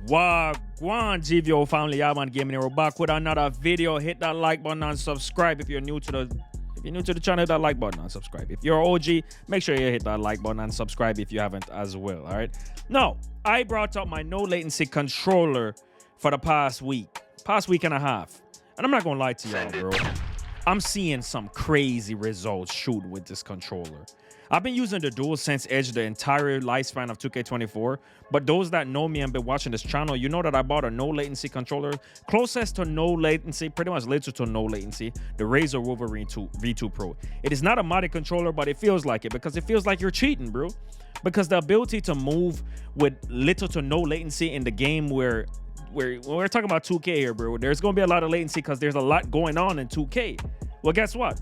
Wagwan GVO family, yeah man, gaming here. We're back with another video. Hit that like button and subscribe if you're new to the channel. Hit that like button and subscribe. If you're OG, make sure you hit that like button and subscribe if you haven't as well. All right. Now, I brought up my no latency controller for the past week and a half, and I'm not gonna lie to y'all, bro. I'm seeing some crazy results shoot with this controller. I've been using the DualSense Edge the entire lifespan of 2K24, but those that know me and been watching this channel, you know that I bought a no latency controller, closest to no latency, pretty much literal to no latency, the Razer Wolverine V2 Pro. It is not a modded controller, but it feels like it because it feels like you're cheating, bro. Because the ability to move with little to no latency in the game where we're talking about 2K here, bro, there's going to be a lot of latency because there's a lot going on in 2K. Well, guess what?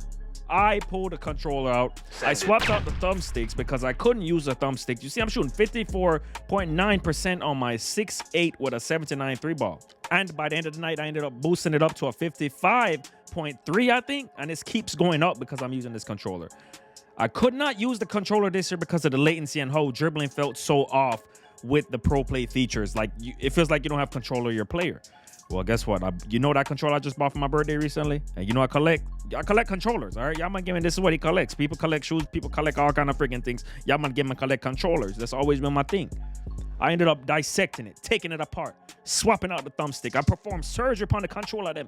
I pulled the controller out. I swapped out the thumbsticks because I couldn't use a thumbstick. You see, I'm shooting 54.9% on my 6.8 with a 79 3-ball. And by the end of the night, I ended up boosting it up to a 55.3, I think. And this keeps going up because I'm using this controller. I could not use the controller this year because of the latency and how dribbling felt so off with the Pro Play features. Like, it feels like you don't have control of your player. Well, guess what? You know that controller I just bought for my birthday recently? And you know I collect controllers, all right? Y'all man giving this is what he collects. People collect shoes, people collect all kind of freaking things. Y'all man give me collect controllers. That's always been my thing. I ended up dissecting it, taking it apart, swapping out the thumbstick. I performed surgery upon the controller them.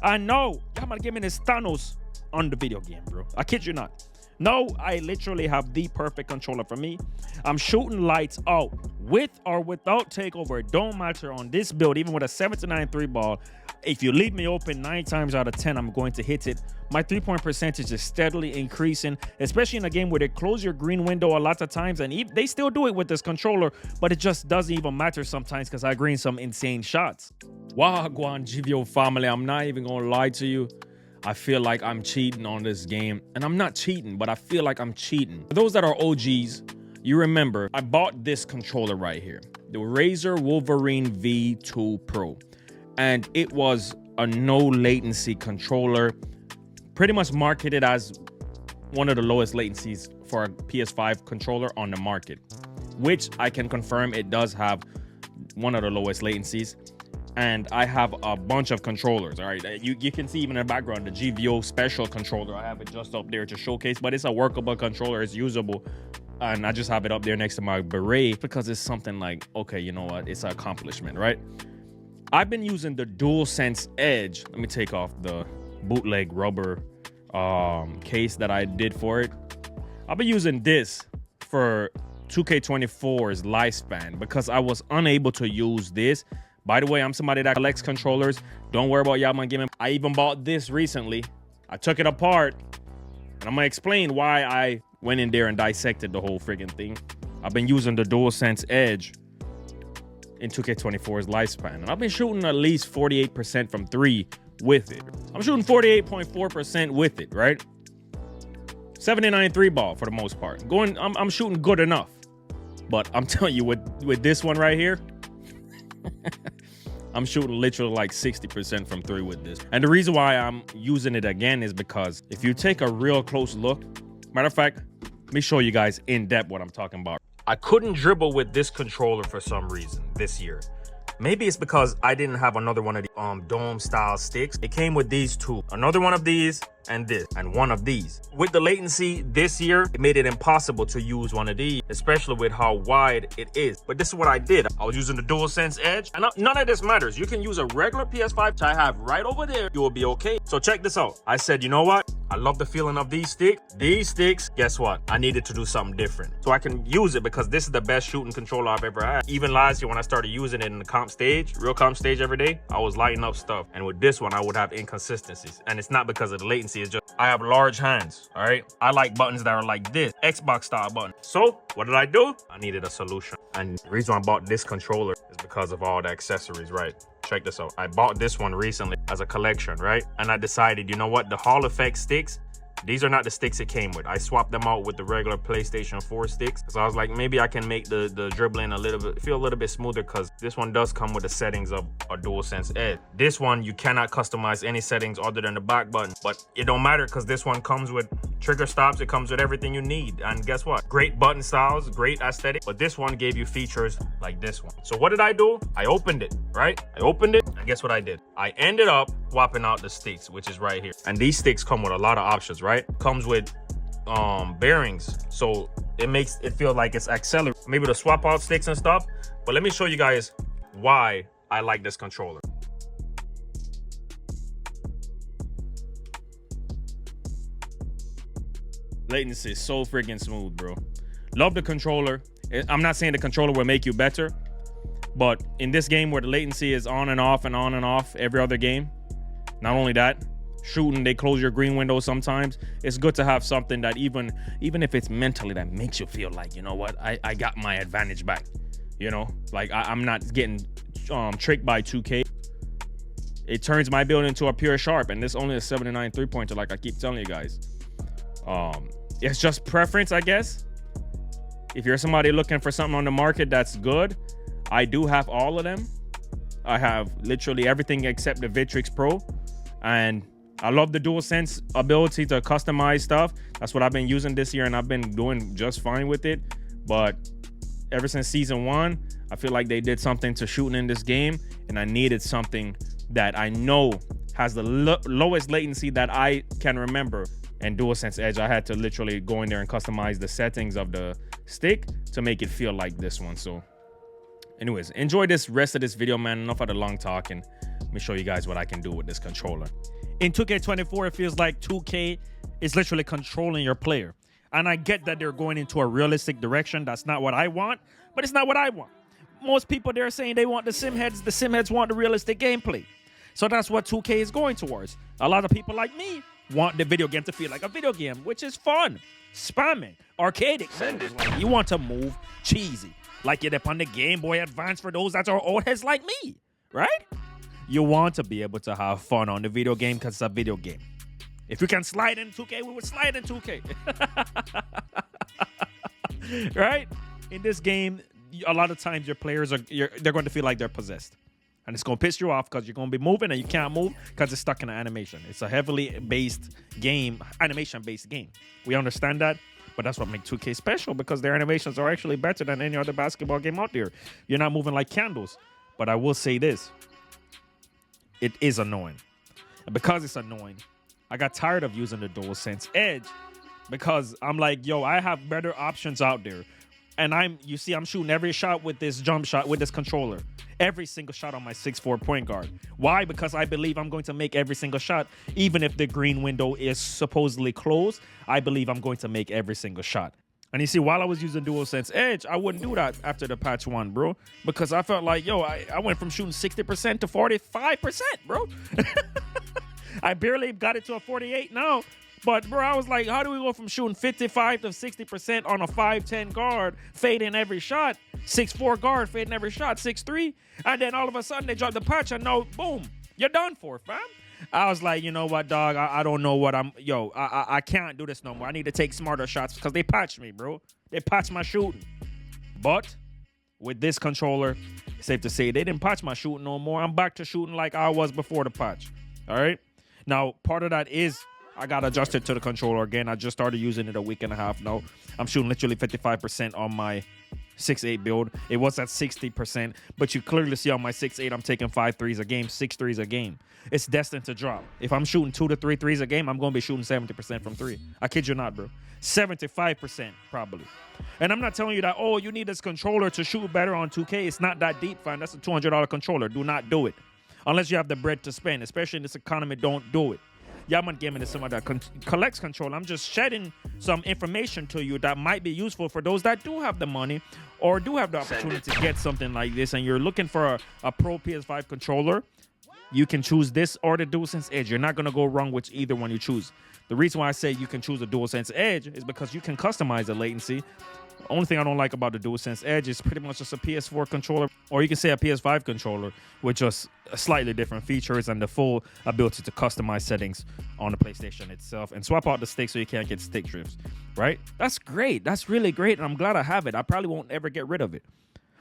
I know y'all man give me this Thanos on the video game, bro. I kid you not. No, I literally have the perfect controller for me. I'm shooting lights out with or without takeover. It don't matter on this build, even with a 79 3-ball. If you leave me open 9 times out of 10, I'm going to hit it. My 3-point percentage is steadily increasing, especially in a game where they close your green window a lot of times. And they still do it with this controller, but it just doesn't even matter sometimes because I green some insane shots. Wagwan GVO family, I'm not even going to lie to you. I feel like I'm cheating on this game, and I'm not cheating, but I feel like I'm cheating. For those that are OGs, you remember I bought this controller right here, the Razer Wolverine V2 Pro, and it was a no latency controller, pretty much marketed as one of the lowest latencies for a PS5 controller on the market, which I can confirm it does have one of the lowest latencies. And I have a bunch of controllers, all right? You can see even in the background, the GVO special controller. I have it just up there to showcase, but it's a workable controller. It's usable. And I just have it up there next to my Beret because it's something like, okay, you know what? It's an accomplishment, right? I've been using the DualSense Edge. Let me take off the bootleg rubber case that I did for it. I've been using this for 2K24's lifespan because I was unable to use this. By the way, I'm somebody that collects controllers. Don't worry about y'all man gaming. I even bought this recently. I took it apart, and I'm gonna explain why I went in there and dissected the whole friggin' thing. I've been using the DualSense Edge in 2K24's lifespan, and I've been shooting at least 48% from 3 with it. I'm shooting 48.4% with it, right? 79 3-ball for the most part. I'm shooting good enough, but I'm telling you, with this one right here, I'm shooting literally like 60% from 3 with this. And the reason why I'm using it again is because if you take a real close look, matter of fact, let me show you guys in depth what I'm talking about. I couldn't dribble with this controller for some reason this year. Maybe it's because I didn't have another one of the dome style sticks. It came with these two, another one of these and this, and one of these. With the latency this year, it made it impossible to use one of these, especially with how wide it is. But this is what I did. I was using the DualSense Edge, and none of this matters. You can use a regular PS5, which I have right over there. You will be okay. So check this out. I said, you know what? I love the feeling of these sticks. These sticks, guess what? I needed to do something different. So I can use it because this is the best shooting controller I've ever had. Even last year when I started using it in the comp stage, real comp stage every day, I was lighting up stuff. And with this one, I would have inconsistencies. And it's not because of the latency, it's just I have large hands, all right? I like buttons that are like this, Xbox style button. So what did I do? I needed a solution. And the reason I bought this controller is because of all the accessories, right? Check this out. I bought this one recently as a collection, right? And I decided, you know what? The Hall Effect sticks, these are not the sticks it came with. I swapped them out with the regular PlayStation 4 sticks. So I was like, maybe I can make the dribbling feel a little bit smoother because this one does come with the settings of a DualSense Edge. This one, you cannot customize any settings other than the back button. But it don't matter because this one comes with trigger stops. It comes with everything you need. And guess what? Great button styles, great aesthetic. But this one gave you features like this one. So what did I do? I opened it, right? I opened it, and guess what I did? I ended up swapping out the sticks, which is right here. And these sticks come with a lot of options, right? Comes with bearings, so it makes it feel like it's accelerated. Maybe to swap out sticks and stuff. But let me show you guys why I like this controller. Latency is so freaking smooth, bro. Love the controller. I'm not saying the controller will make you better, but in this game where the latency is on and off and on and off every other game, not only that, shooting, they close your green window sometimes. It's good to have something that even if it's mentally, that makes you feel like, you know what, I got my advantage back. You know, like I'm not getting tricked by 2K. It turns my build into a pure sharp, and this only a 79 3-pointer, like I keep telling you guys. It's just preference, I guess. If you're somebody looking for something on the market that's good, I do have all of them. I have literally everything except the Victrix Pro, and I love the DualSense ability to customize stuff. That's what I've been using this year, and I've been doing just fine with it. But ever since season 1, I feel like they did something to shooting in this game, and I needed something that I know has the lowest latency that I can remember. And DualSense Edge, I had to literally go in there and customize the settings of the stick to make it feel like this one. So anyways, enjoy this rest of this video, man. Enough of the long talking. Let me show you guys what I can do with this controller. In 2K24, it feels like 2K is literally controlling your player. And I get that they're going into a realistic direction. That's not what I want, but it's not what I want. Most people, they're saying they want the sim heads. The sim heads want the realistic gameplay. So that's what 2K is going towards. A lot of people like me want the video game to feel like a video game, which is fun, spamming, arcadic. Like you want to move cheesy, like you're up on the Game Boy Advance for those that are old heads like me, right? You want to be able to have fun on the video game because it's a video game. If you can slide in 2K, we would slide in 2K. Right? In this game, a lot of times your players they're going to feel like they're possessed. And it's going to piss you off because you're going to be moving and you can't move because it's stuck in an animation. It's a heavily based game, animation-based game. We understand that, but that's what makes 2K special, because their animations are actually better than any other basketball game out there. You're not moving like candles. But I will say this. It is annoying. And because it's annoying, I got tired of using the DualSense Edge because I'm like, yo, I have better options out there. And I'm shooting every shot with this jump shot with this controller. Every single shot on my 6'4" point guard. Why? Because I believe I'm going to make every single shot. Even if the green window is supposedly closed, I believe I'm going to make every single shot. And you see, while I was using DualSense Edge, I wouldn't do that after the patch 1, bro. Because I felt like, yo, I went from shooting 60% to 45%, bro. I barely got it to a 48 now. But, bro, I was like, how do we go from shooting 55 to 60% on a 5'10 guard, fading every shot, 6'4 guard, fading every shot, 6'3, and then all of a sudden they drop the patch and now, boom, you're done for, fam. I was like, you know what, dog, I don't know what I can't do this no more. I need to take smarter shots because they patched me, bro. They patched my shooting. But with this controller, it's safe to say they didn't patch my shooting no more. I'm back to shooting like I was before the patch, all right? Now, part of that is I got adjusted to the controller again. I just started using it a week and a half now. I'm shooting literally 55% on my 6'8 build. It was at 60%, but you clearly see on my 6'8, I'm taking 5 threes a game, 6 threes a game. It's destined to drop. If I'm shooting 2 to 3 threes a game, I'm going to be shooting 70% from 3. I kid you not, bro. 75% probably. And I'm not telling you that, oh, you need this controller to shoot better on 2K. It's not that deep, fam. That's a $200 controller. Do not do it. Unless you have the bread to spend, especially in this economy, don't do it. Yaman Gaming is someone that collects control. I'm just shedding some information to you that might be useful for those that do have the money or do have the opportunity to get something like this, and you're looking for a Pro PS5 controller. You can choose this or the DualSense Edge. You're not going to go wrong with either one you choose. The reason why I say you can choose the DualSense Edge is because you can customize the latency. The only thing I don't like about the DualSense Edge is pretty much just a PS4 controller, or you can say a PS5 controller with just slightly different features and the full ability to customize settings on the PlayStation itself and swap out the sticks so you can't get stick drifts, right? That's great. That's really great, and I'm glad I have it. I probably won't ever get rid of it.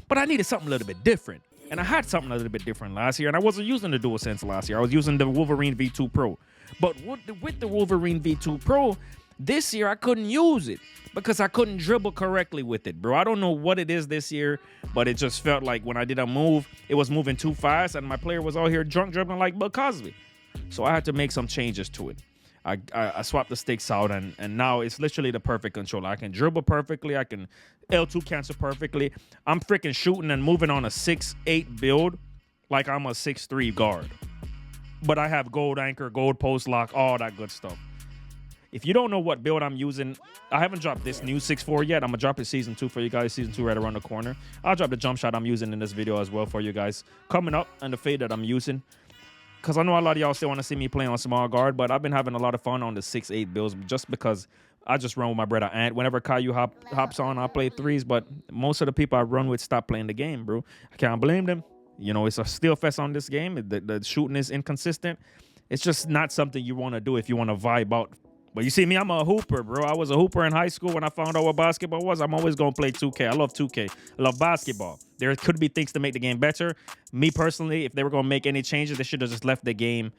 But I needed something a little bit different, and I had something a little bit different last year, and I wasn't using the DualSense last year. I was using the Wolverine V2 Pro. But with the Wolverine V2 Pro, This year, I couldn't use it because I couldn't dribble correctly with it, bro. I don't know what it is this year, but it just felt like when I did a move, it was moving too fast, and my player was out here drunk dribbling like Bill Cosby. So I had to make some changes to it. I swapped the sticks out, and now it's literally the perfect controller. I can dribble perfectly. I can L2 cancel perfectly. I'm freaking shooting and moving on a 6'8 build like I'm a 6'3 guard. But I have gold anchor, gold post lock, all that good stuff. If you don't know what build I'm using, I haven't dropped this new 6'4 yet. I'm going to drop it season 2 for you guys. Season 2 right around the corner. I'll drop the jump shot I'm using in this video as well for you guys. Coming up, and the fade that I'm using. Because I know a lot of y'all still want to see me play on small guard, but I've been having a lot of fun on the 6'8 builds just because I just run with my brother Ant. Whenever Caillou hops on, I play threes, but most of the people I run with stop playing the game, bro. I can't blame them. You know, it's a steel fest on this game. The shooting is inconsistent. It's just not something you want to do if you want to vibe out. But you see me, I'm a hooper, bro. I was a hooper in high school when I found out what basketball was. I'm always going to play 2K. I love 2K. I love basketball. There could be things to make the game better. Me personally, if they were going to make any changes, they should have just left the game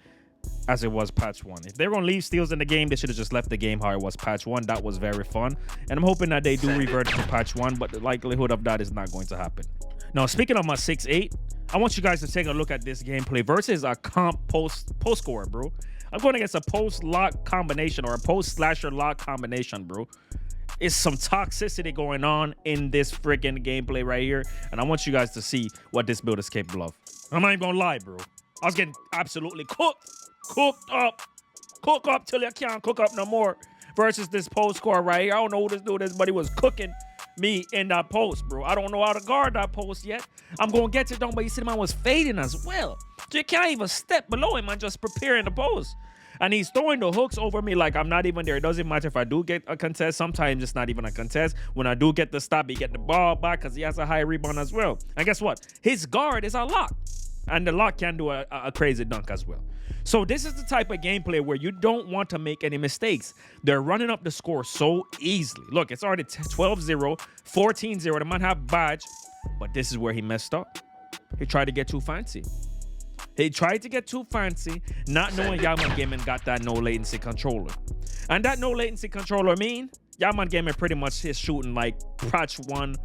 as it was patch 1. If they were going to leave steals in the game, they should have just left the game how it was patch 1. That was very fun. And I'm hoping that they do revert to patch 1, but the likelihood of that is not going to happen. Now, speaking of my 6'8", I want you guys to take a look at this gameplay versus a comp post scorer, bro. I'm going against a post lock combination or a post slasher lock combination, bro. It's some toxicity going on in this freaking gameplay right here. And I want you guys to see what this build is capable of. I'm not even going to lie, bro. I was getting absolutely cooked up. Cook up till you can't cook up no more. Versus this post scorer right here. I don't know who this dude is, but he was cooking me in that post, bro. I don't know how to guard that post yet. I'm going to get it done, but you see the man was fading as well. So you can't even step below him and just preparing the post. And he's throwing the hooks over me like I'm not even there. It doesn't matter if I do get a contest. Sometimes it's not even a contest. When I do get the stop, he get the ball back because he has a high rebound as well. And guess what? His guard is a lock. And the lock can do a crazy dunk as well. So this is the type of gameplay where you don't want to make any mistakes. They're running up the score so easily. Look, it's already 12-0, 14-0. They might have badge, but this is where he messed up. He tried to get too fancy. Not knowing Yaman Gaming got that no latency controller. And that no latency controller mean Yaman Gaming pretty much is shooting like patch 1,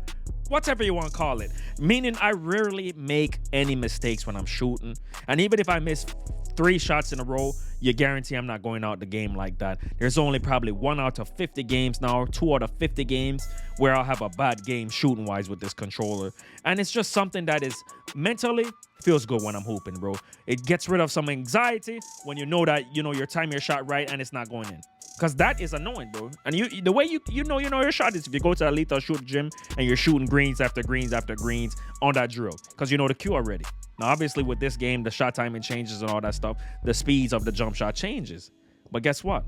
whatever you want to call it. Meaning I rarely make any mistakes when I'm shooting. And even if I miss 3 shots in a row, you guarantee I'm not going out the game like that. There's only probably 1 out of 50 games now, 2 out of 50 games where I'll have a bad game shooting wise with this controller. And it's just something that is mentally feels good when I'm hooping, bro. It gets rid of some anxiety when you know that you're timing your shot right and it's not going in. Because that is annoying, bro. And the way you know your shot is if you go to a lethal shoot gym and you're shooting greens after greens after greens on that drill. Because you know the cue already. Now, obviously, with this game, the shot timing changes and all that stuff. The speeds of the jump shot changes. But guess what?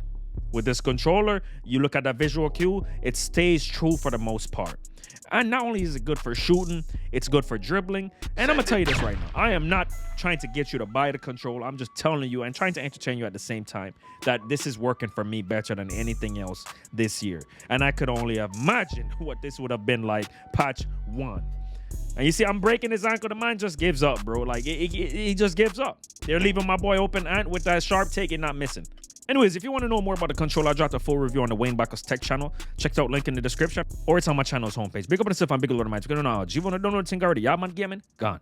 With this controller, you look at that visual cue, it stays true for the most part. And not only is it good for shooting, it's good for dribbling. And I'm going to tell you this right now. I am not trying to get you to buy the controller. I'm just telling you and trying to entertain you at the same time that this is working for me better than anything else this year. And I could only imagine what this would have been like patch 1. And you see, I'm breaking his ankle. The man just gives up, bro. Like, he just gives up. They're leaving my boy open Ant with that sharp take and not missing. Anyways, if you want to know more about the controller, I dropped a full review on the Wayne Backus Tech channel. Check it out, link in the description, or it's on my channel's homepage. Big up on yourself and big up on the minds. We're going to know. Do you want to know the thing already? Yaman Gaming? Gone.